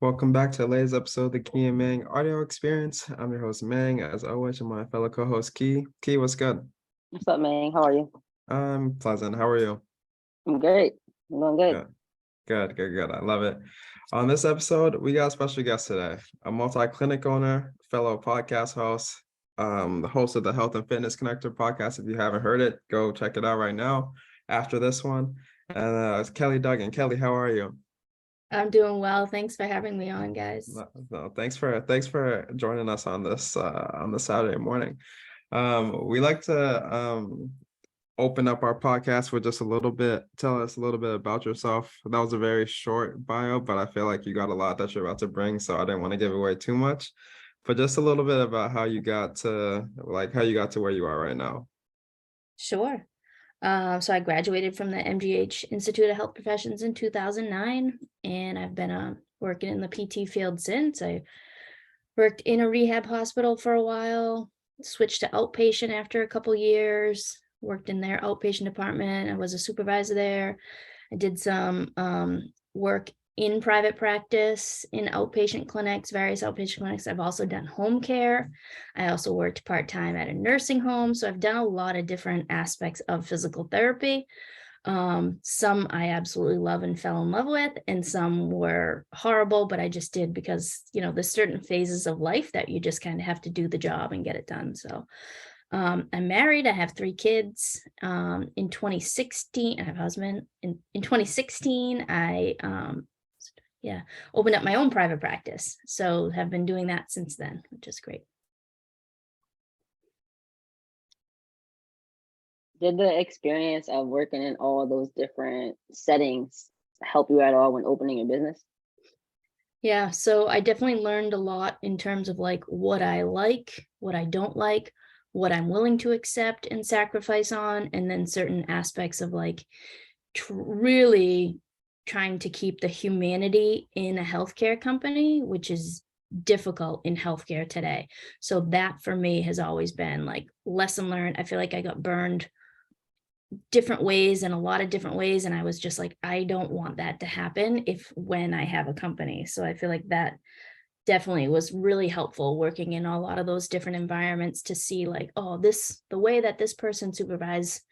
Welcome back to today's episode of the Key and Mang audio experience. I'm your host, Mang, as always, and my fellow co-host, Key. Key, what's good? What's up, man? How are you? I'm pleasant. How are you? I'm great. I'm doing good. Good. I love it. On this episode, we got a special guest today, a multi-clinic owner, fellow podcast host, the host of the Health and Fitness Connector podcast. If you haven't heard it, go check it out right now after this one. And it's Kelly Duggan. Kelly, how are you? I'm doing well. Thanks for having me on, guys. No, thanks for joining us on this Saturday morning. We like to open up our podcast with just a little bit, tell us a little bit about yourself. That was a very short bio, but I feel like you got a lot that you're about to bring, so I didn't want to give away too much. But just a little bit about how you got to where you are right now. Sure. So I graduated from the MGH Institute of Health Professions in 2009, and I've been working in the PT field since. I worked in a rehab hospital for a while, switched to outpatient after a couple years, worked in their outpatient department. I was a supervisor there. I did some work in private practice, in outpatient clinics, various outpatient clinics. I've also done home care. I also worked part-time at a nursing home. So I've done a lot of different aspects of physical therapy. Some I absolutely love and fell in love with, and some were horrible, but I just did because, there's certain phases of life that you just kind of have to do the job and get it done. So I'm married. I have 3 kids. In 2016, I have a husband. In 2016, I opened up my own private practice. So have been doing that since then, which is great. Did the experience of working in all those different settings help you at all when opening your business? Yeah, so I definitely learned a lot in terms of like what I like, what I don't like, what I'm willing to accept and sacrifice on, and then certain aspects of like really trying to keep the humanity in a healthcare company, which is difficult in healthcare today. So that for me has always been like lesson learned. I feel like I got burned different ways in a lot of different ways. And I was just like, I don't want that to happen when I have a company. So I feel like that definitely was really helpful working in a lot of those different environments to see like, oh, the way that this person supervises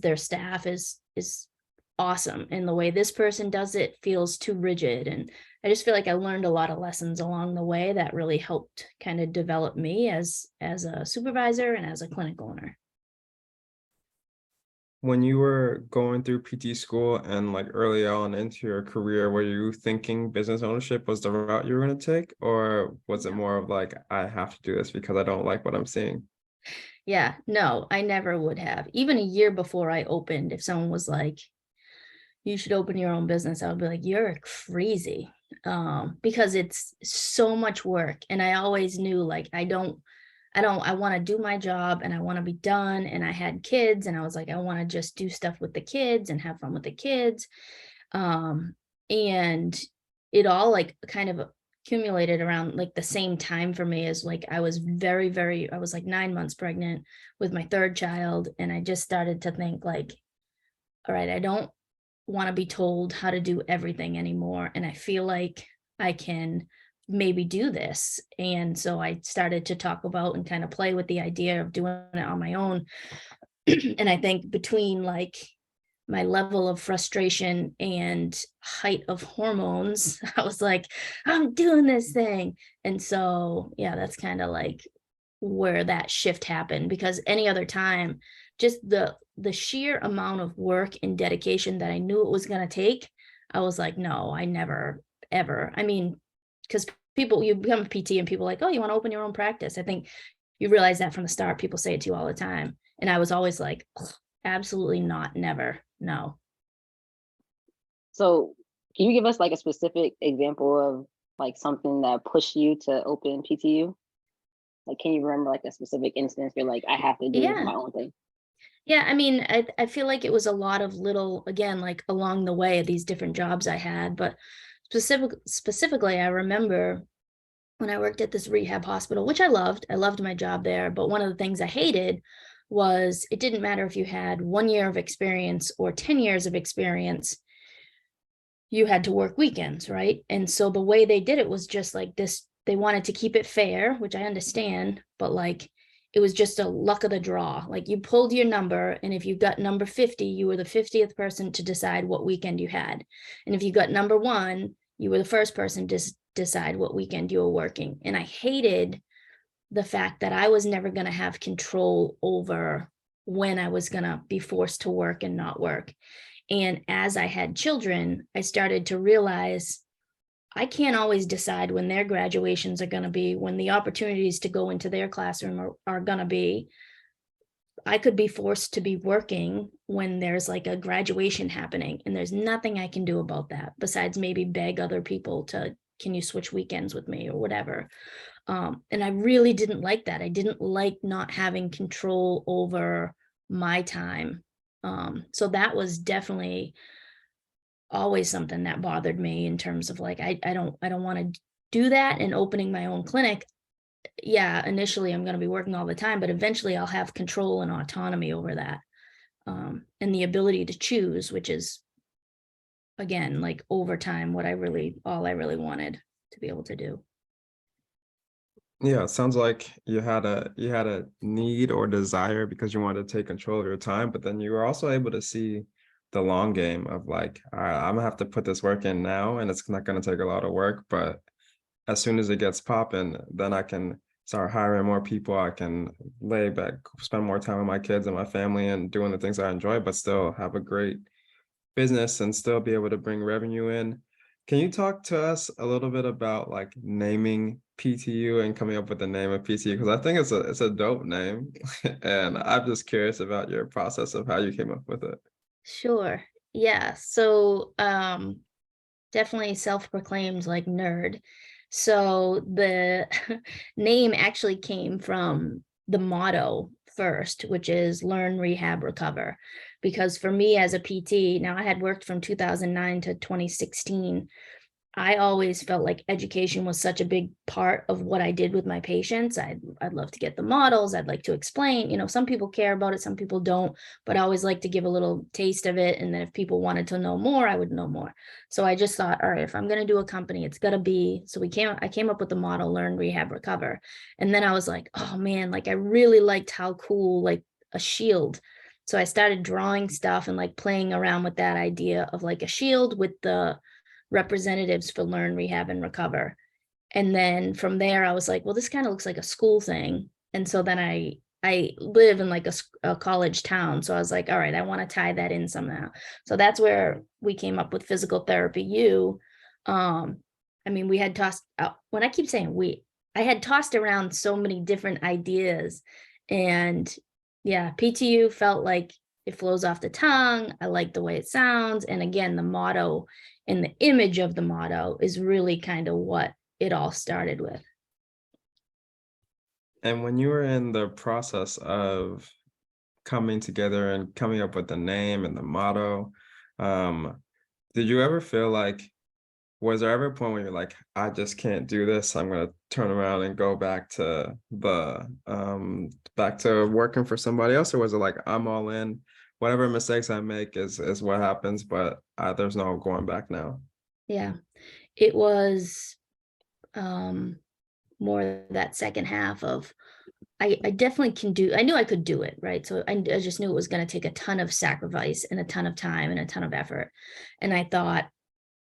their staff is awesome. And the way this person does it feels too rigid. And I just feel like I learned a lot of lessons along the way that really helped kind of develop me as a supervisor and as a clinic owner. When you were going through PT school and like early on into your career, were you thinking business ownership was the route you were going to take? Or was it more of like, I have to do this because I don't like what I'm seeing? Yeah, no, I never would have. Even a year before I opened, if someone was like, you should open your own business, I would be like, you're crazy. Because it's so much work. And I always knew like, I want to do my job and I want to be done. And I had kids and I was like, I want to just do stuff with the kids and have fun with the kids. And it all like kind of accumulated around like the same time for me as like, I was I was like 9 months pregnant with my 3rd child. And I just started to think like, all right, I don't want to be told how to do everything anymore. And I feel like I can maybe do this. And so I started to talk about and kind of play with the idea of doing it on my own. And I think between like my level of frustration and height of hormones, I was like, I'm doing this thing. And so, yeah, that's kind of like where that shift happened, because any other time, just the sheer amount of work and dedication that I knew it was going to take, I was like, no, I never, ever. I mean, because you become a PT and people are like, oh, you want to open your own practice. I think you realize that from the start. People say it to you all the time. And I was always like, absolutely not, never, no. So can you give us like a specific example of like something that pushed you to open PTU? Like, can you remember like a specific instance you're like, I have to do my own thing? Yeah, I mean, I feel like it was a lot of little, again, like along the way, these different jobs I had, but specifically, I remember when I worked at this rehab hospital, which I loved my job there. But one of the things I hated was it didn't matter if you had 1 year of experience or 10 years of experience. you had to work weekends, right? And so the way they did it was just like this, they wanted to keep it fair, which I understand, but like it was just a luck of the draw. Like you pulled your number, and if you got number 50, you were the 50th person to decide what weekend you had. And if you got number 1, you were the first person to decide what weekend you were working. And I hated the fact that I was never going to have control over when I was going to be forced to work and not work. And as I had children, I started to realize I can't always decide when their graduations are going to be, when the opportunities to go into their classroom are going to be. I could be forced to be working when there's like a graduation happening, and there's nothing I can do about that besides maybe beg other people to, can you switch weekends with me or whatever. And I really didn't like that. I didn't like not having control over my time. So that was definitely always something that bothered me in terms of like, I don't want to do that. And opening my own clinic, yeah, initially I'm going to be working all the time, but eventually I'll have control and autonomy over that. And the ability to choose, which is, again, like over time, all I really wanted to be able to do. Yeah, it sounds like you had a need or desire because you wanted to take control of your time, but then you were also able to see the long game of like, all right, I'm gonna have to put this work in now, and it's not gonna take a lot of work, but as soon as it gets popping, then I can start hiring more people. I can lay back, spend more time with my kids and my family and doing the things I enjoy, but still have a great business and still be able to bring revenue in. Can you talk to us a little bit about like naming PTU and coming up with the name of PTU? Because I think it's a dope name, and I'm just curious about your process of how you came up with it. Sure. Yeah. So definitely self-proclaimed like nerd. So the name actually came from the motto first, which is learn, rehab, recover. Because for me as a PT, now I had worked from 2009 to 2016. I always felt like education was such a big part of what I did with my patients. I'd love to get the models. I'd like to explain, some people care about it, some people don't, but I always like to give a little taste of it. And then if people wanted to know more, I would know more. So I just thought, all right, if I'm going to do a company, it's got to be, I came up with the model, learn, rehab, recover. And then I was like, oh man, like I really liked how cool, like a shield. So I started drawing stuff and like playing around with that idea of like a shield with the representatives for learn, rehab, and recover. And then from there, I was like, well, this kind of looks like a school thing. And so then I live in like a college town. So I was like, all right, I want to tie that in somehow. So that's where we came up with Physical Therapy U. We had tossed out, when I keep saying I had tossed around so many different ideas. And yeah, PTU felt like it flows off the tongue. I like the way it sounds. And again, the motto and the image of the motto is really kind of what it all started with. And when you were in the process of coming together and coming up with the name and the motto, um, did you ever feel like, was there ever a point where you're like, I just can't do this, I'm gonna turn around and go back to working for somebody else? Or was it like, I'm all in, whatever mistakes I make is what happens, but there's no going back now? Yeah, it was more that second half of, I definitely can do, I knew I could do it, right? So I just knew it was going to take a ton of sacrifice and a ton of time and a ton of effort. And I thought,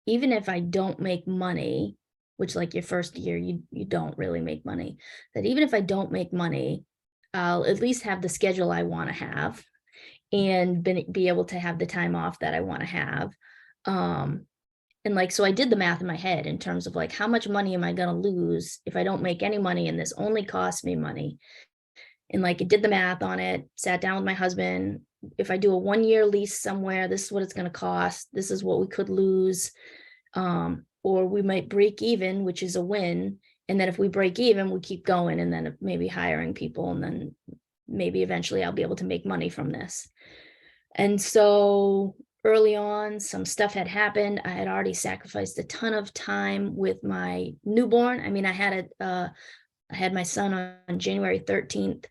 even if I don't make money, which like your first year, you don't really make money, that even if I don't make money, I'll at least have the schedule I want to have and be able to have the time off that I want to have. And like, so I did the math in my head in terms of like, how much money am I going to lose if I don't make any money and this only costs me money? And like, it did the math on it, sat down with my husband. If I do a 1-year lease somewhere, this is what it's going to cost. This is what we could lose. Or we might break even, which is a win. And then if we break even, we keep going, and then maybe hiring people, and then maybe eventually I'll be able to make money from this. And so early on, some stuff had happened. I had already sacrificed a ton of time with my newborn. I had my son on January 13th.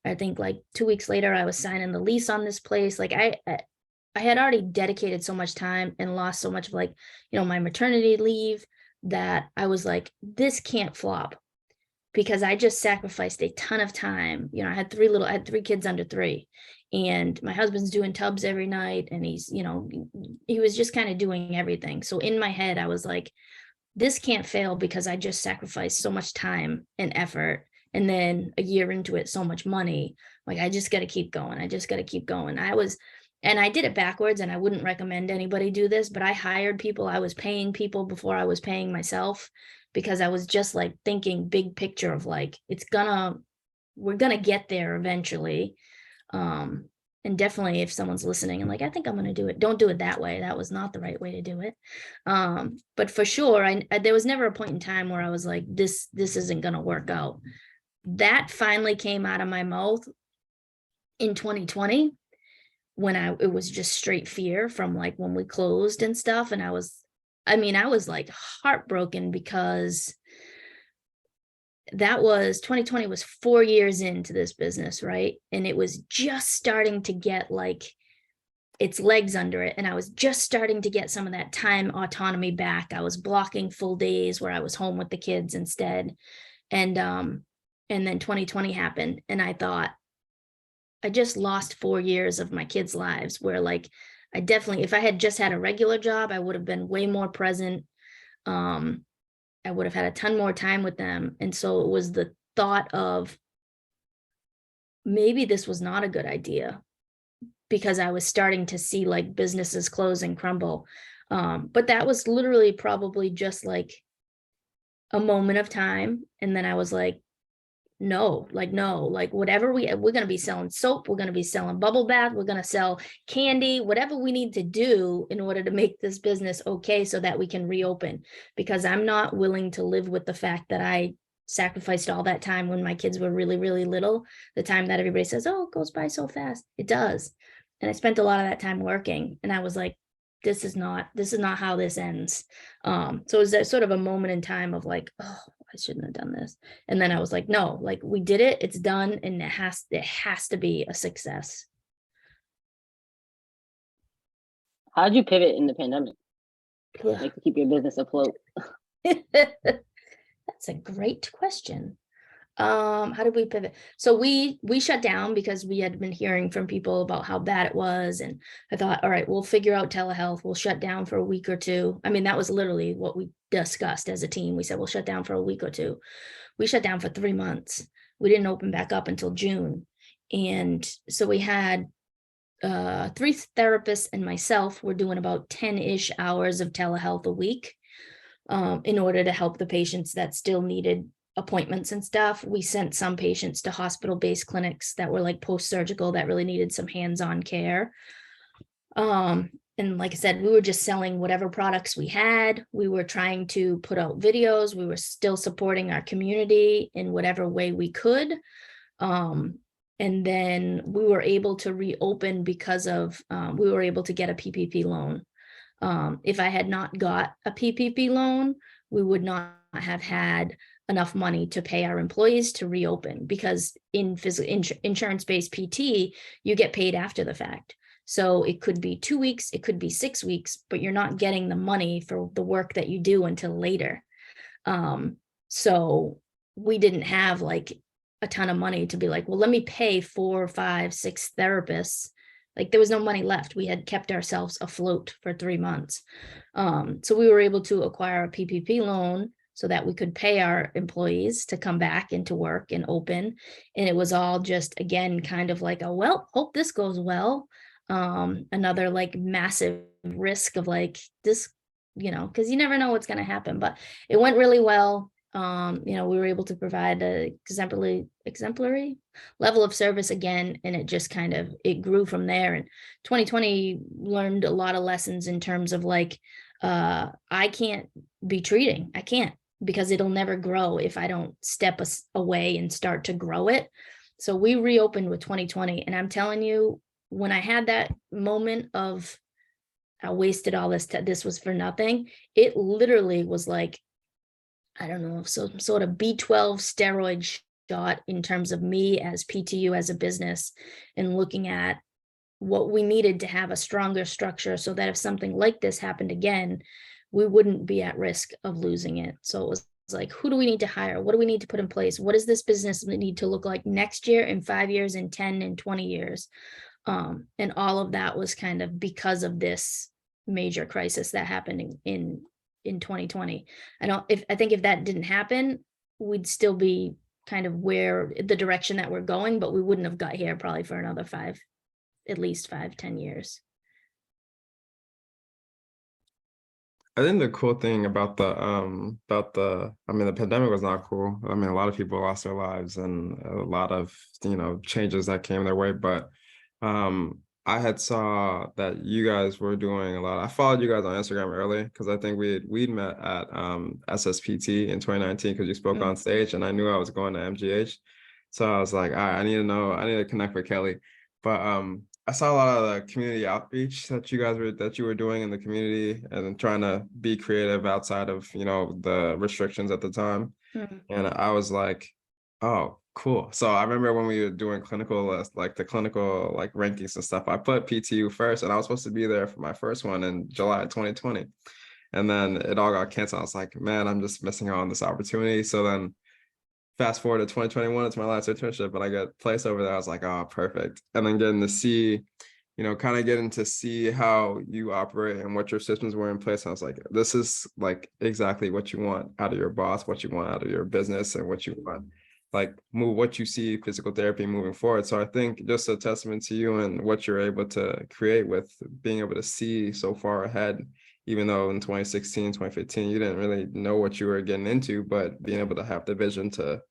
I think like 2 weeks later, I was signing the lease on this place. Like I had already dedicated so much time and lost so much of like, my maternity leave, that I was like, this can't flop, because I just sacrificed a ton of time. I had three kids under 3, and my husband's doing tubs every night, and he was just kind of doing everything. So in my head, I was like, this can't fail, because I just sacrificed so much time and effort. And then a year into it, so much money. Like, I just got to keep going. I just got to keep going. And I did it backwards, and I wouldn't recommend anybody do this, but I hired people. I was paying people before I was paying myself, because I was just like thinking big picture of like, we're gonna get there eventually. And definitely, if someone's listening and like, I think I'm gonna do it, don't do it that way. That was not the right way to do it. But for sure, there was never a point in time where I was like, this isn't gonna work out. That finally came out of my mouth in 2020, when it was just straight fear from like when we closed and stuff. And I was like heartbroken, because 2020 was 4 years into this business, right? And it was just starting to get like its legs under it. And I was just starting to get some of that time autonomy back. I was blocking full days where I was home with the kids instead. And then 2020 happened, and I thought, I just lost 4 years of my kids' lives, where like, I definitely, if I had just had a regular job, I would have been way more present. I would have had a ton more time with them. And so it was the thought of, maybe this was not a good idea, because I was starting to see like businesses close and crumble. But that was literally probably just like a moment of time. And then I was like, no, whatever we're going to be selling soap, we're going to be selling bubble bath, we're going to sell candy, whatever we need to do in order to make this business okay, so that we can reopen, because I'm not willing to live with the fact that I sacrificed all that time when my kids were really, really little. The time that everybody says, oh, it goes by so fast. It does. And I spent a lot of that time working, and I was like, this is not how this ends. So it was that sort of a moment in time of like, oh, I shouldn't have done this. And then I was like, no, like, we did it, it's done, and it has to be a success. How did you pivot in the pandemic, Ugh. like to keep your business afloat? That's a great question. How did we pivot? So we shut down, because we had been hearing from people about how bad it was. And I thought, all right, we'll figure out telehealth. We'll shut down for a week or two. I mean, that was literally what we discussed as a team. We said, we'll shut down for a week or two. We shut down for 3 months. We didn't open back up until June. And so we had 3 therapists and myself were doing about 10-ish hours of telehealth a week, in order to help the patients that still needed appointments and stuff. We sent some patients to hospital-based clinics that were like post-surgical, that really needed some hands-on care. And like I said, we were just selling whatever products we had. We were trying to put out videos. We were still supporting our community in whatever way we could. And then we were able to reopen because of, we were able to get a PPP loan. If I had not got a PPP loan, we would not have had enough money to pay our employees to reopen, because in insurance-based PT, you get paid after the fact. So it could be 2 weeks, it could be 6 weeks, but you're not getting the money for the work that you do until later. So we didn't have like a ton of money to be like, well, let me pay 4, 5, 6 therapists. Like, there was no money left. We had kept ourselves afloat for 3 months. So we were able to acquire a PPP loan so that we could pay our employees to come back into work and open. And it was all just, again, kind of like hope this goes well. Another like massive risk of like this, because you never know what's going to happen, but it went really well. We were able to provide a exemplary level of service again, and it just kind of, it grew from there. And 2020 learned a lot of lessons in terms of like, I can't be treating, I can't, because it'll never grow if I don't step away and start to grow it. So we reopened with 2020, and I'm telling you, when I had that moment of I wasted all this, this was for nothing, it literally was like, I don't know, some sort of B12 steroid shot in terms of me as PTU, as a business, and looking at what we needed to have a stronger structure so that if something like this happened again, we wouldn't be at risk of losing it. So it was like, who do we need to hire? What do we need to put in place? What does this business need to look like next year, in 5 years, in 10 and 20 years? And all of that was kind of because of this major crisis that happened in 2020. I think if that didn't happen, we'd still be kind of where the direction that we're going, but we wouldn't have got here probably for another at least 5-10 years. I think the cool thing about I mean, the pandemic was not cool. I mean, a lot of people lost their lives and a lot of, changes that came their way. But I had saw that you guys were doing a lot. I followed you guys on Instagram early because I think we'd met at SSPT in 2019 because you spoke on stage, and I knew I was going to MGH. So I was like, all right, I need to connect with Kelly. But I saw a lot of the community outreach that you were doing in the community and trying to be creative outside of, the restrictions at the time. And I was like, oh, cool. So I remember when we were doing clinical, like the clinical like rankings and stuff, I put PTU first, and I was supposed to be there for my first one in July 2020. And then it all got canceled. I was like, man, I'm just missing out on this opportunity. So then fast forward to 2021, it's my last internship, and I got placed over there. I was like, oh, perfect. And then getting to see, kind of getting to see how you operate and what your systems were in place. I was like, this is like exactly what you want out of your boss, what you want out of your business, and what you want, like what you see physical therapy moving forward. So I think just a testament to you and what you're able to create with being able to see so far ahead, even though in 2016, 2015, you didn't really know what you were getting into, but being able to have the vision to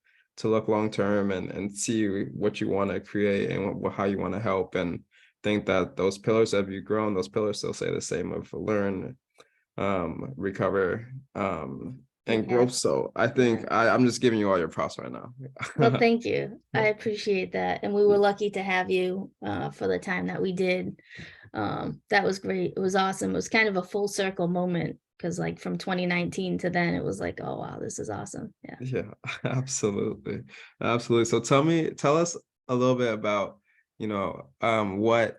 look long term and see what you want to create and how you want to help. And think that those pillars, have you grown, those pillars still say the same of learn, recover, and growth. So I think I'm just giving you all your props right now. Well, thank you. I appreciate that. And we were lucky to have you for the time that we did. That was great. It was awesome. It was kind of a full circle moment because like from 2019 to then it was like, oh, wow, this is awesome. Yeah, absolutely. So tell us a little bit about, what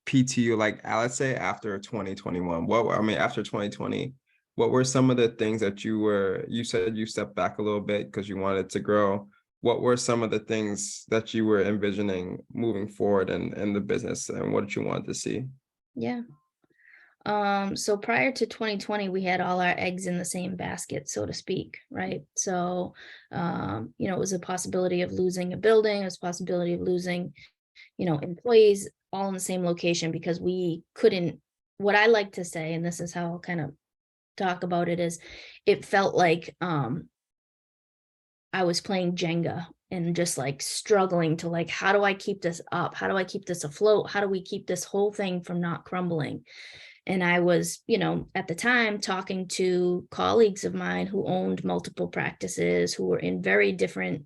PTU, like, let's say after 2021, after 2020, what were some of the things that you said you stepped back a little bit because you wanted to grow. What were some of the things that you were envisioning moving forward in the business, and what did you want to see? Yeah. So prior to 2020, we had all our eggs in the same basket, so to speak, right? So, it was a possibility of losing a building, it was a possibility of losing, employees all in the same location because we couldn't, what I like to say, and this is how I'll kind of talk about it, is it felt like I was playing Jenga and just like struggling to like, how do I keep this up? How do I keep this afloat? How do we keep this whole thing from not crumbling? And I was, at the time talking to colleagues of mine who owned multiple practices, who were in very different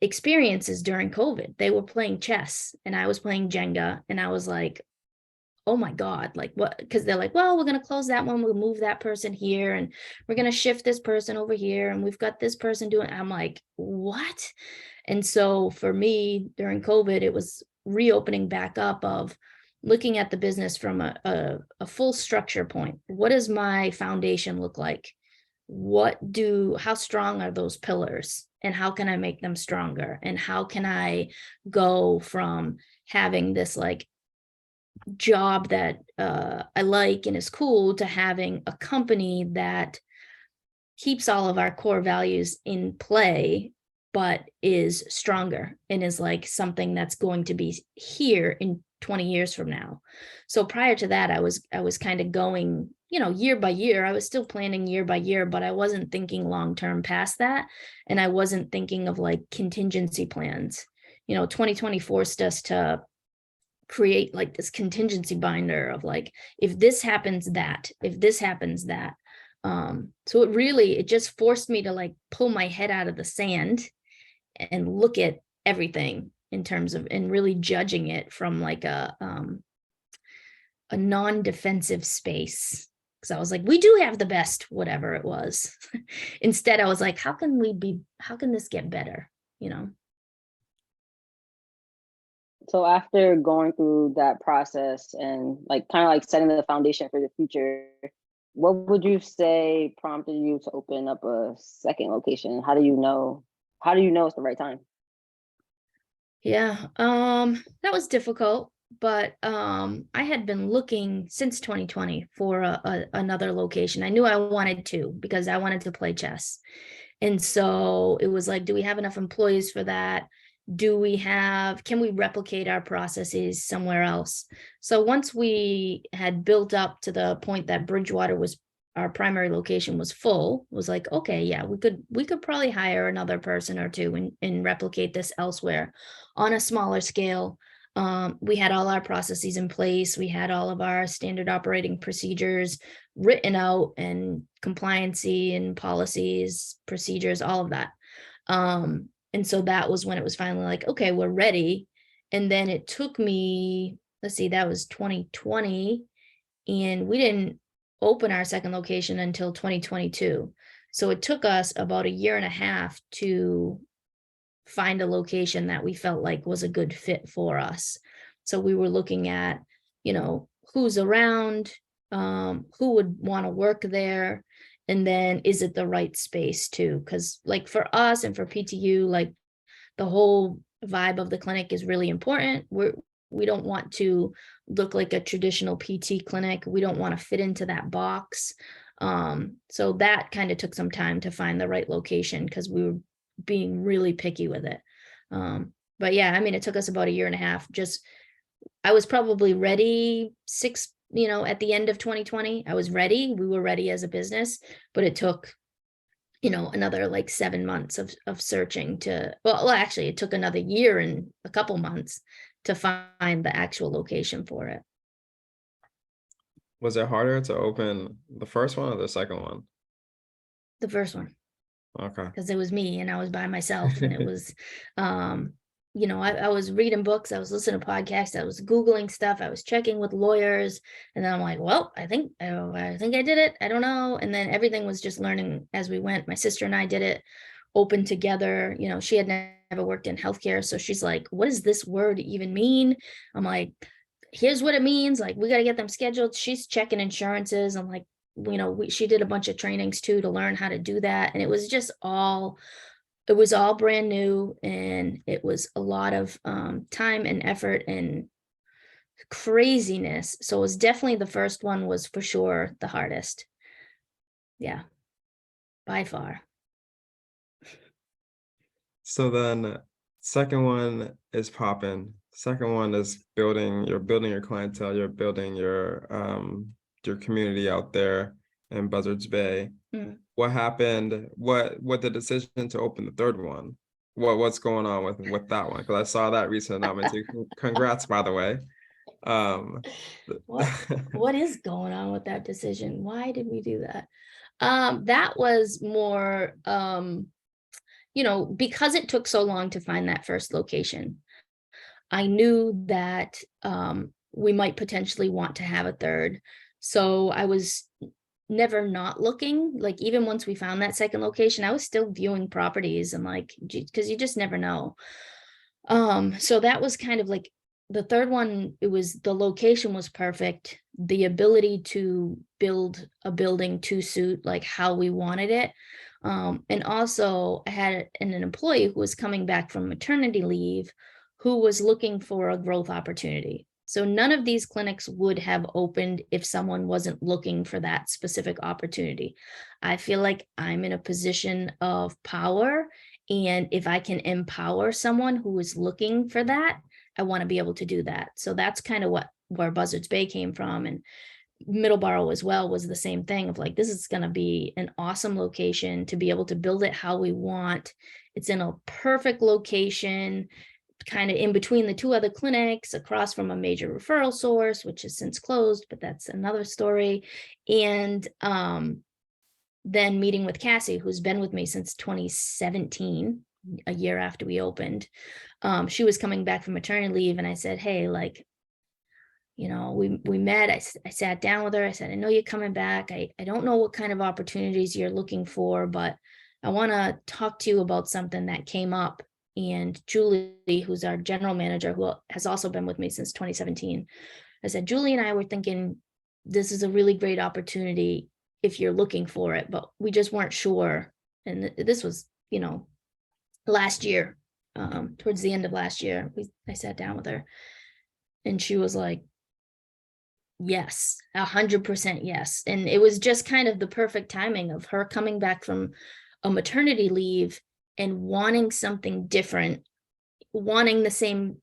experiences during COVID. They were playing chess and I was playing Jenga. And I was like, oh my God, like what? Because they're like, well, we're going to close that one. We'll move that person here. And we're going to shift this person over here. And we've got this person doing, I'm like, what? And so for me during COVID, it was reopening back up of looking at the business from a full structure point. What does my foundation look like? How strong are those pillars? And how can I make them stronger? And how can I go from having this like job that I like and is cool to having a company that keeps all of our core values in play, but is stronger and is like something that's going to be here in 20 years from now. So prior to that, I was kind of going, year by year. I was still planning year by year, but I wasn't thinking long-term past that. And I wasn't thinking of like contingency plans. 2020 forced us to create like this contingency binder of like, if this happens, that, if this happens, that. So it just forced me to like pull my head out of the sand and look at everything in terms of, and really judging it from like a non-defensive space. Because I was like, we do have the best, whatever it was. Instead, I was like, how can this get better? So after going through that process and like kind of like setting the foundation for the future, what would you say prompted you to open up a second location? How do you know? How do you know it's the right time? Yeah, that was difficult, but I had been looking since 2020 for another location. I knew I wanted to because I wanted to play chess. And so it was like, do we have enough employees for that? Can we replicate our processes somewhere else? So once we had built up to the point that Bridgewater was our primary location was full, it was like, okay, yeah, we could probably hire another person or two and replicate this elsewhere on a smaller scale. We had all our processes in place. We had all of our standard operating procedures written out and compliancy and policies, procedures, all of that. And so that was when it was finally like, okay, we're ready. And then it took me, let's see, that was 2020, and we didn't open our second location until 2022. So it took us about a year and a half to find a location that we felt like was a good fit for us. So we were looking at, who's around, who would want to work there, and then is it the right space too? Because like for us and for PTU, like the whole vibe of the clinic is really important. We don't want to look like a traditional PT clinic. We don't want to fit into that box. So that kind of took some time to find the right location because we were being really picky with it. But yeah, I mean, it took us about a year and a half. I was probably ready at the end of 2020, I was ready. We were ready as a business, but it took, another like 7 months of searching actually it took another year and a couple months to find the actual location for it. Was it harder to open the first one or the second one? The first one. Okay. Because it was me and I was by myself, and it was I was reading books, I was listening to podcasts, I was Googling stuff, I was checking with lawyers, and then I'm like, well, I think I did it. I don't know. And then everything was just learning as we went. My sister and I did it open together. She had never worked in healthcare. So she's like, what does this word even mean? I'm like, here's what it means. Like, we got to get them scheduled. She's checking insurances. I'm like, she did a bunch of trainings too to learn how to do that. And it was all brand new, and it was a lot of time and effort and craziness. So it was definitely, the first one was for sure the hardest. Yeah, by far. So then second one is popping. Second one is you're building your clientele, you're building your community out there in Buzzards Bay. Mm. What happened? What the decision to open the third one? What's going on with that one? Because I saw that recent announcement too. Congrats, by the way. What is going on with that decision? Why did we do that? That was more because it took so long to find that first location. I knew that we might potentially want to have a third. So I was never not looking. Like, even once we found that second location, I was still viewing properties and like, because you just never know. So that was kind of like the third one. The location was perfect. The ability to build a building to suit like how we wanted it. And also I had an employee who was coming back from maternity leave who was looking for a growth opportunity. So none of these clinics would have opened if someone wasn't looking for that specific opportunity. I feel like I'm in a position of power, and if I can empower someone who is looking for that, I want to be able to do that. So that's kind of where Buzzards Bay came from. And Middleborough as well was the same thing of like, this is going to be an awesome location to be able to build it how we want. It's in a perfect location, kind of in between the two other clinics, across from a major referral source, which has since closed, but that's another story. And then meeting with Cassie, who's been with me since 2017, a year after we opened. She was coming back from maternity leave, and I said, hey, like, we met. I sat down with her. I said, I know you're coming back. I don't know what kind of opportunities you're looking for, but I want to talk to you about something that came up and Julie, who's our general manager, who has also been with me since 2017, I said, Julie and I were thinking this is a really great opportunity if you're looking for it, but we just weren't sure. And this was, last year, towards the end of last year, I sat down with her and she was like, yes, 100% yes. And it was just kind of the perfect timing of her coming back from a maternity leave and wanting something different, wanting the same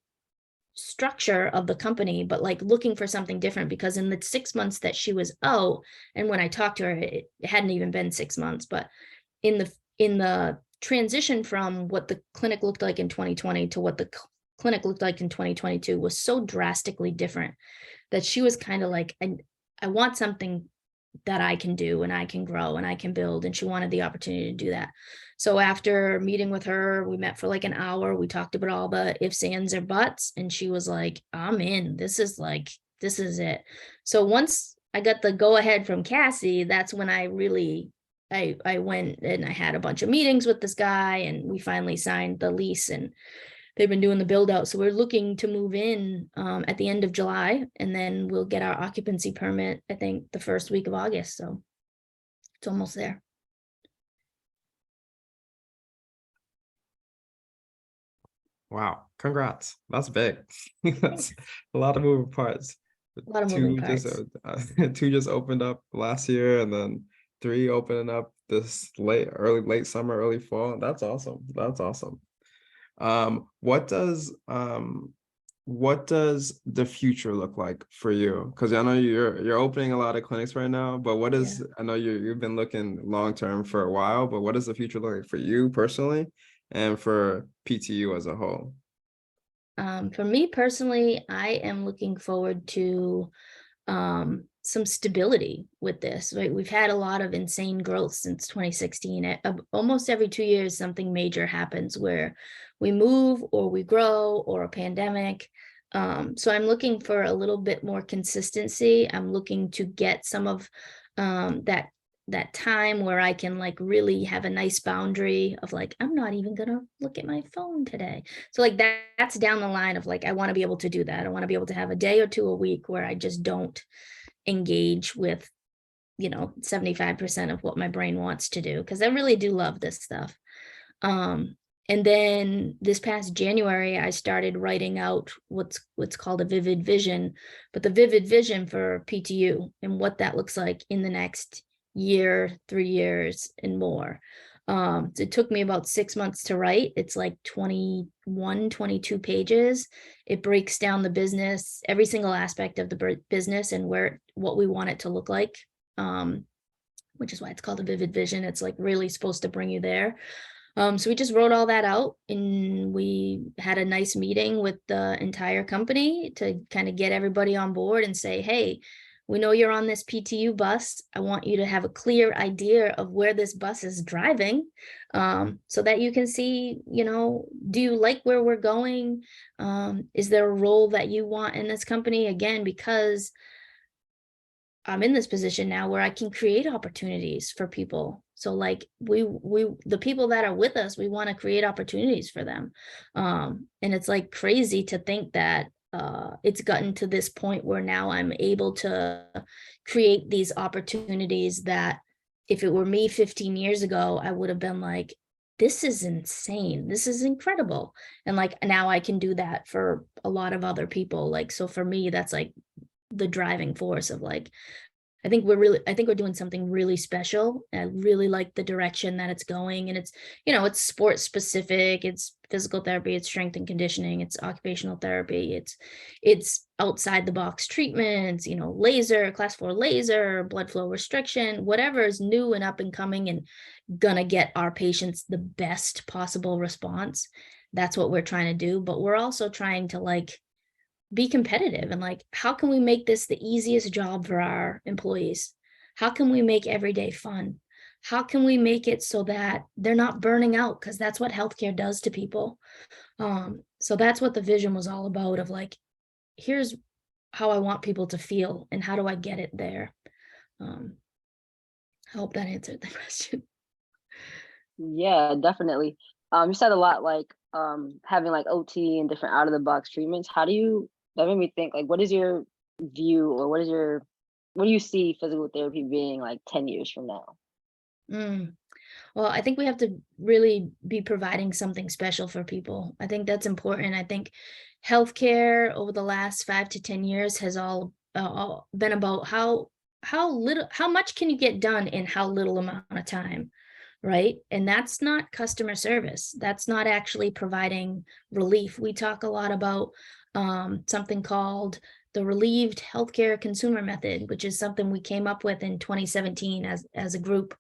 structure of the company, but like looking for something different, because in the 6 months that she was out, and when I talked to her, it hadn't even been 6 months, but in the transition from what the clinic looked like in 2020 to what the clinic looked like in 2022 was so drastically different that she was kind of like, I want something that I can do and I can grow and I can build. And she wanted the opportunity to do that. So after meeting with her, we met for like an hour. We talked about all the ifs, ands, or buts. And she was like, I'm in. This is it. So once I got the go ahead from Cassie, that's when I went and I had a bunch of meetings with this guy and we finally signed the lease and they've been doing the build out. So we're looking to move in at the end of July, and then we'll get our occupancy permit, I think, the first week of August. So it's almost there. Wow, congrats. That's big. That's a lot of moving parts. A lot of moving parts. Two just opened up last year, and then 3 opening up this late summer, early fall. That's awesome. That's awesome. What does the future look like for you? Because I know you're opening a lot of clinics right now, but what is, Yeah. I know you've been looking long term for a while, but what does the future look like for you personally and for PTU as a whole? For me personally, I am looking forward to some stability with this, right? We've had a lot of insane growth since 2016. Almost every 2 years, something major happens where we move or we grow or a pandemic. So I'm looking for a little bit more consistency. I'm looking to get some of that time where I can like really have a nice boundary of like, I'm not even gonna look at my phone today. So like that's down the line of like, I want to be able to do that. I want to be able to have a day or two a week where I just don't engage with 75% of what my brain wants to do, because I really do love this stuff. And then this past January I started writing out what's called a vivid vision, but the vivid vision for PTU and what that looks like in the next year, 3 years and more. It took me about 6 months to write. It's like 21, 22 pages. It breaks down the business, every single aspect of the business and what we want it to look like, which is why it's called a vivid vision. It's like really supposed to bring you there. So we just wrote all that out and we had a nice meeting with the entire company to kind of get everybody on board and say, hey, we know you're on this PTU bus. I want you to have a clear idea of where this bus is driving, so that you can see, do you like where we're going? Is there a role that you want in this company? Again, because I'm in this position now where I can create opportunities for people. So like the people that are with us, we want to create opportunities for them. And it's like crazy to think that it's gotten to this point where now I'm able to create these opportunities that if it were me 15 years ago, I would have been like, this is insane. This is incredible. And like now I can do that for a lot of other people. Like, so for me, that's like the driving force of like, I think we're doing something really special. I really like the direction that it's going, and it's sports specific, it's physical therapy, it's strength and conditioning, it's occupational therapy, it's outside the box treatments, laser, class 4 laser, blood flow restriction, whatever is new and up and coming and gonna get our patients the best possible response. That's what we're trying to do, but we're also trying to like be competitive and like, how can we make this the easiest job for our employees? How can we make every day fun? How can we make it so that they're not burning out? Because that's what healthcare does to people. So that's what the vision was all about, of like, here's how I want people to feel and how do I get it there? I hope that answered the question. Yeah, definitely. You said a lot like having like OT and different out of the box treatments, that made me think, like, what is your view, or what do you see physical therapy being like 10 years from now? Mm. Well, I think we have to really be providing something special for people. I think that's important. I think healthcare over the last 5 to 10 years has all been about how much can you get done in how little amount of time, right? And that's not customer service. That's not actually providing relief. We talk a lot about something called the relieved healthcare consumer method, which is something we came up with in 2017 as a group,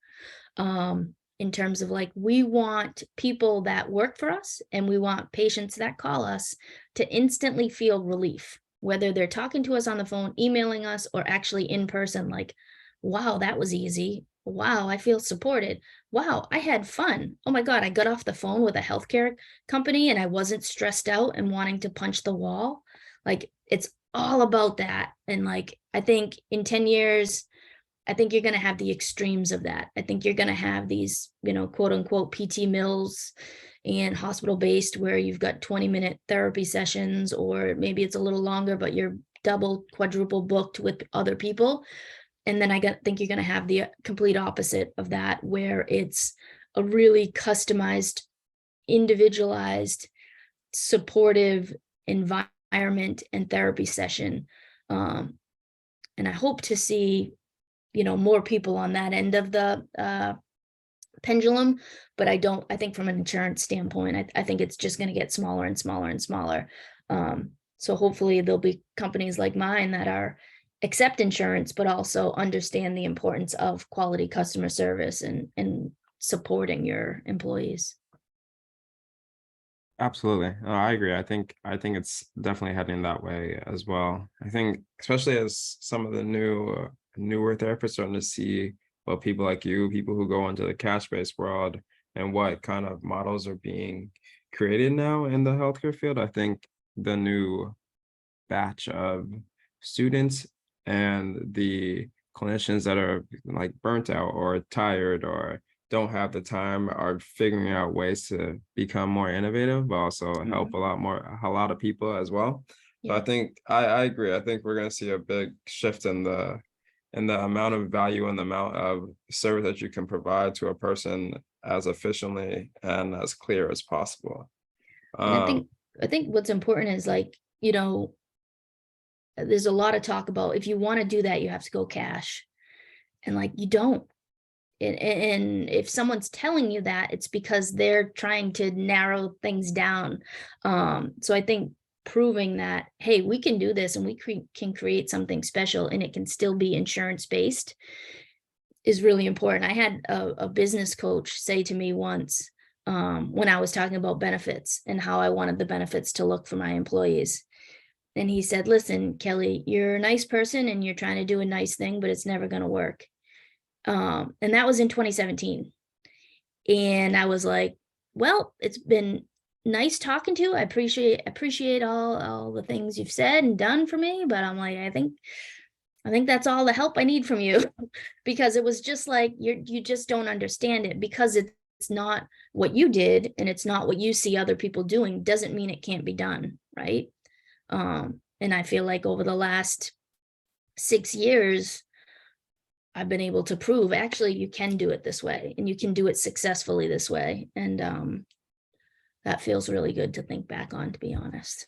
in terms of like, we want people that work for us and we want patients that call us to instantly feel relief, whether they're talking to us on the phone, emailing us, or actually in person. Like, wow, that was easy. Wow, I feel supported. Wow, I had fun. Oh my God, I got off the phone with a healthcare company and I wasn't stressed out and wanting to punch the wall. Like, it's all about that. And like, I think in 10 years, I think you're going to have the extremes of that. I think you're going to have these, quote unquote PT mills and hospital based, where you've got 20-minute therapy sessions, or maybe it's a little longer, but you're double, quadruple booked with other people. And then think you're going to have the complete opposite of that, where it's a really customized, individualized, supportive environment and therapy session. And I hope to see more people on that end of the pendulum, but I think from an insurance standpoint, I think it's just going to get smaller and smaller and smaller. So hopefully there'll be companies like mine that accept insurance, but also understand the importance of quality customer service and supporting your employees. Absolutely. I agree. I think it's definitely heading that way as well. I think especially as some of the newer therapists starting to see what people like you, people who go into the cash-based world, and what kind of models are being created now in the healthcare field. I think the new batch of students and the clinicians that are like burnt out or tired or don't have the time are figuring out ways to become more innovative, but also help a lot of people as well. So I Yeah. think I agree. I think we're going to see a big shift in the amount of value and the amount of service that you can provide to a person as efficiently and as clear as possible. And Um, I think what's important is like, there's a lot of talk about, if you want to do that, you have to go cash. And like, you don't. And if someone's telling you that, it's because they're trying to narrow things down. So I think proving that, hey, we can do this and we can create something special and it can still be insurance based is really important. I had a business coach say to me once, when I was talking about benefits and how I wanted the benefits to look for my employees. And he said, listen, Kelly, you're a nice person and you're trying to do a nice thing, but it's never going to work. And that was in 2017. And I was like, well, it's been nice talking to you. I appreciate all the things you've said and done for me, but I'm like, I think that's all the help I need from you. Because it was just like, you just don't understand it, because it's not what you did and it's not what you see other people doing doesn't mean it can't be done, right? And I feel like over the last 6 years, I've been able to prove actually you can do it this way and you can do it successfully this way. And that feels really good to think back on, to be honest.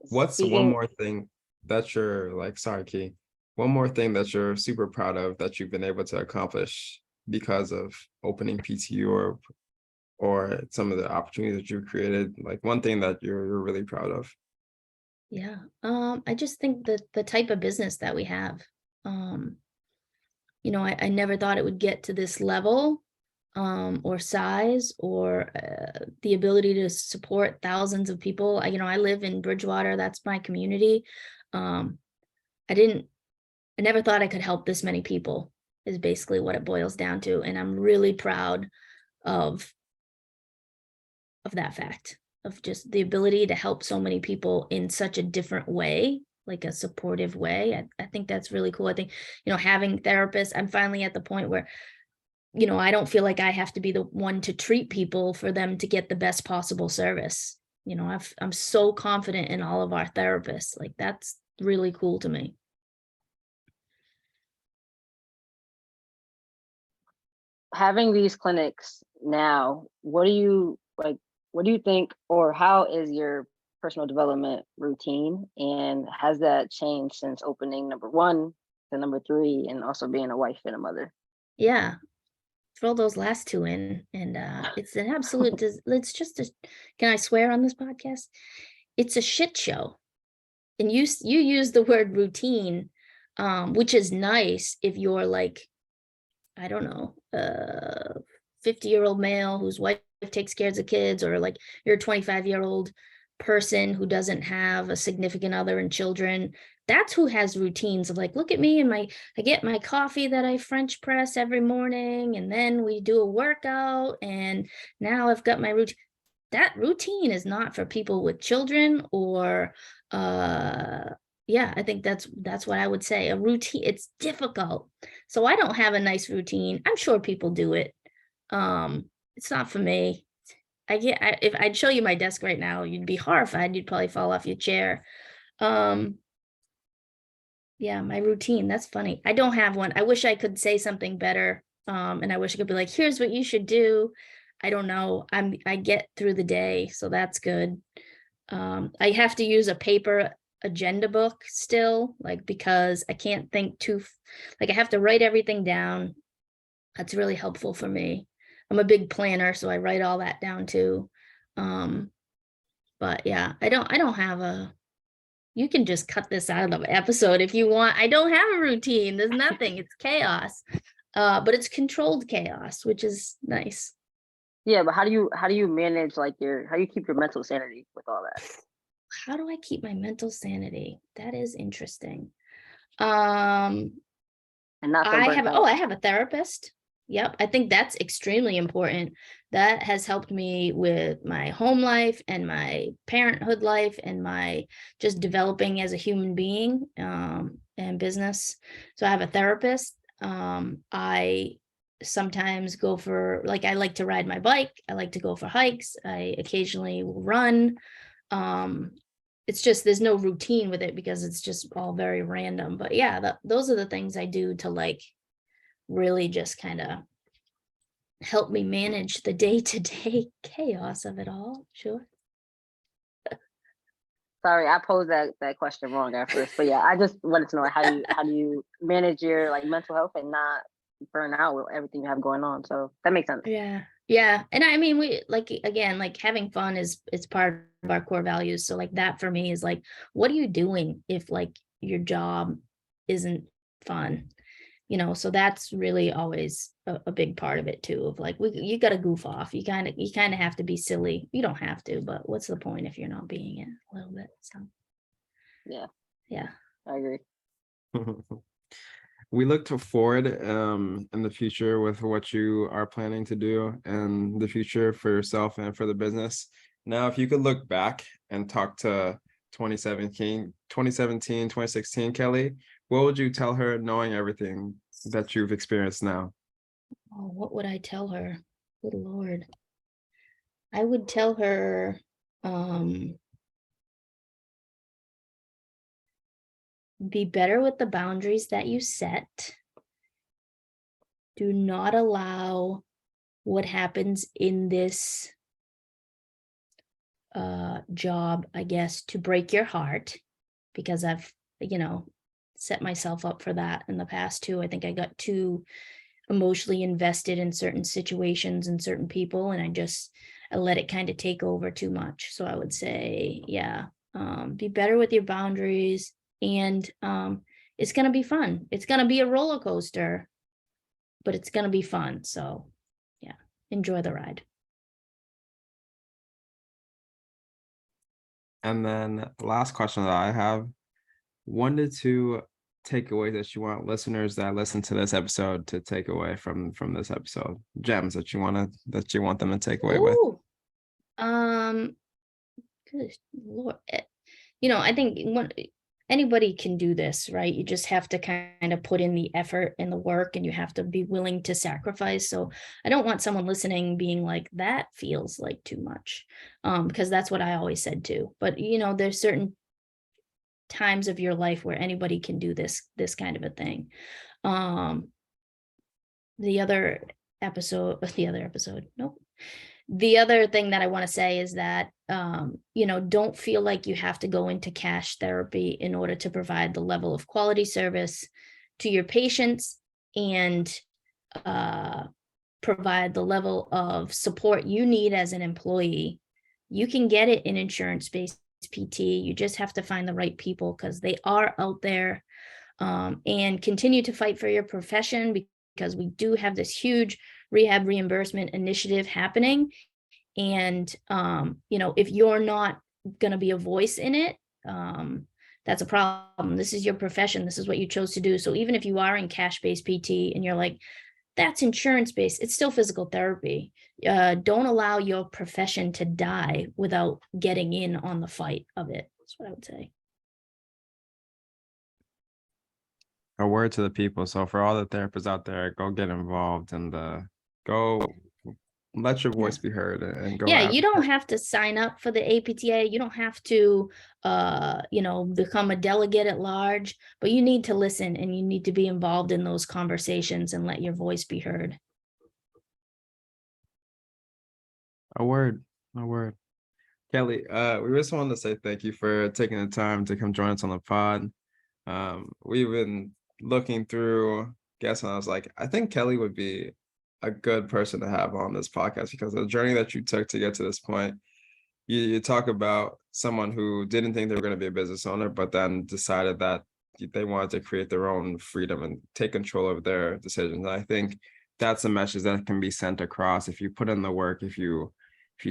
What's one Speaking, more thing that you're like, sorry, Key, one more thing that you're super proud of that you've been able to accomplish because of opening PTU, or some of the opportunities that you've created, like one thing that you're really proud of? Yeah. I just think that the type of business that we have, um, I never thought it would get to this level, or size, or the ability to support thousands of people. I live in Bridgewater. That's my community. Um, I never thought I could help this many people, is basically what it boils down to. And I'm really proud of that fact, of just the ability to help so many people in such a different way, like a supportive way. I think that's really cool. I think, having therapists, I'm finally at the point where I don't feel like I have to be the one to treat people for them to get the best possible service. I'm so confident in all of our therapists. Like, that's really cool to me. Having these clinics now, what do you like? What do you think, or how is your personal development routine, and has that changed since opening number 1 to number 3, and also being a wife and a mother? Yeah, throw those last two in, and it's an absolute. It's just a. Can I swear on this podcast? It's a shit show, and you use the word routine, which is nice if you're like, I don't know, 50-year-old male whose wife takes care of the kids, or like you're a 25-year-old person who doesn't have a significant other and children. That's who has routines of like, look at me and I get my coffee that I French press every morning, and then we do a workout, and now I've got my routine. That routine is not for people with children, or yeah, I think that's what I would say. A routine, it's difficult. So I don't have a nice routine. I'm sure people do it. It's not for me. If I'd show you my desk right now, you'd be horrified. You'd probably fall off your chair. Yeah, my routine. That's funny. I don't have one. I wish I could say something better. And I wish I could be like, here's what you should do. I don't know. I get through the day, so that's good. I have to use a paper agenda book still, like, because I can't think like, I have to write everything down. That's really helpful for me. I'm a big planner, so I write all that down too. But yeah, I don't have you can just cut this out of the episode if you want. I don't have a routine. There's nothing. It's chaos. But it's controlled chaos, which is nice. Yeah, but how do you manage, like, how do you keep your mental sanity with all that? How do I keep my mental sanity? That is interesting. And not so burnt out. I have a therapist. Yep. I think that's extremely important. That has helped me with my home life and my parenthood life and my just developing as a human being, and business. So I have a therapist. I sometimes go for, like, I like to ride my bike. I like to go for hikes. I occasionally will run. It's just, there's no routine with it because it's just all very random. But yeah, those are the things I do to, like, really just kind of help me manage the day-to-day chaos of it all. Sure. Sorry, I posed that question wrong at first, but yeah, I just wanted to know, how do you manage your, like, mental health and not burn out with everything you have going on? So that makes sense. Yeah. And I mean, we, like, again, like, having fun is part of our core values. So, like, that for me is like, what are you doing if, like, your job isn't fun? So that's really always a big part of it too, of like, you got to goof off. You kind of have to be silly. You don't have to, but what's the point if you're not being it a little bit? So yeah, I agree. We look forward in the future with what you are planning to do in the future for yourself and for the business. Now, if you could look back and talk to 2017, 2016 Kelly, what would you tell her, knowing everything that you've experienced now? Oh, what would I tell her? Good Lord. I would tell her, be better with the boundaries that you set. Do not allow what happens in this job, I guess, to break your heart, because I've, set myself up for that in the past too. I think I got too emotionally invested in certain situations and certain people, and I let it kind of take over too much. So I would say, yeah, be better with your boundaries, and it's going to be fun. It's going to be a roller coaster, but it's going to be fun. So yeah, enjoy the ride. And then last question that I have, 1 to 2 takeaways that you want listeners that listen to this episode to take away from this episode, gems that you want them to take away with. Good Lord. I think anybody can do this, right? You just have to kind of put in the effort and the work, and you have to be willing to sacrifice. So I don't want someone listening being like, that feels like too much, because that's what I always said too. But there's certain times of your life where anybody can do this kind of a thing. The other thing that I want to say is that, don't feel like you have to go into cash therapy in order to provide the level of quality service to your patients and provide the level of support you need as an employee. You can get it in insurance-based PT. You just have to find the right people, because they are out there, and continue to fight for your profession, because we do have this huge rehab reimbursement initiative happening. And, if you're not going to be a voice in it, that's a problem. This is your profession. This is what you chose to do. So even if you are in cash-based PT and you're like, that's insurance-based, it's still physical therapy. Don't allow your profession to die without getting in on the fight of it. That's what I would say. A word to the people. So for all the therapists out there, go get involved and go let your voice be heard and go. Yeah, you don't have to sign up for the APTA. You don't have to, become a delegate at large, but you need to listen, and you need to be involved in those conversations and let your voice be heard. A word. Kelly, we just wanted to say thank you for taking the time to come join us on the pod. We've been looking through guests, and I was like, I think Kelly would be a good person to have on this podcast, because the journey that you took to get to this point, you talk about someone who didn't think they were going to be a business owner, but then decided that they wanted to create their own freedom and take control of their decisions. And I think that's a message that can be sent across if you put in the work, if you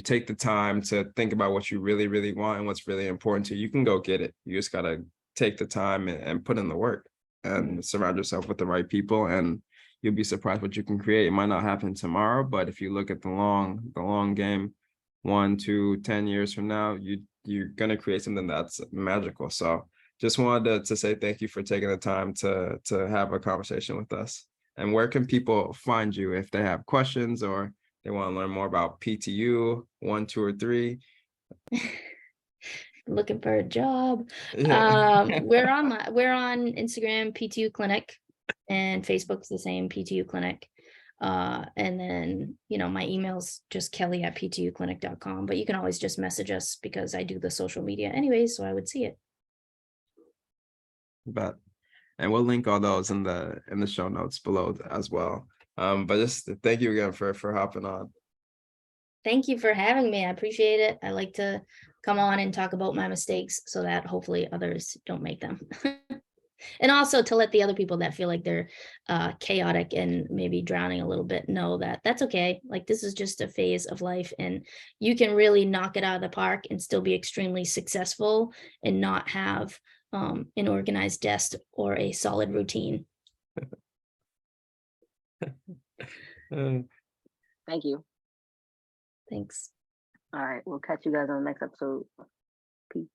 take the time to think about what you really, really want and what's really important to you, you can go get it. You just got to take the time and put in the work and surround yourself with the right people, and you'll be surprised what you can create. It might not happen tomorrow, but if you look at the long game, 1, 2, 10 years from now, you're gonna create something that's magical. So just wanted to say thank you for taking the time to have a conversation with us. And where can people find you if they have questions or they want to learn more about PTU 1, 2, or 3? Looking for a job. Yeah. We're on Instagram, PTU Clinic, and Facebook's the same, PTU Clinic. And then, my email's just kelly@ptuclinic.com, but you can always just message us, because I do the social media anyways, so I would see it. But and we'll link all those in the show notes below as well. But just thank you again for hopping on. Thank you for having me. I appreciate it. I like to come on and talk about my mistakes so that hopefully others don't make them. And also to let the other people that feel like they're chaotic and maybe drowning a little bit know that that's okay. Like, this is just a phase of life, and you can really knock it out of the park and still be extremely successful and not have an organized desk or a solid routine. Thank you. Thanks. All right, we'll catch you guys on the next episode. Peace.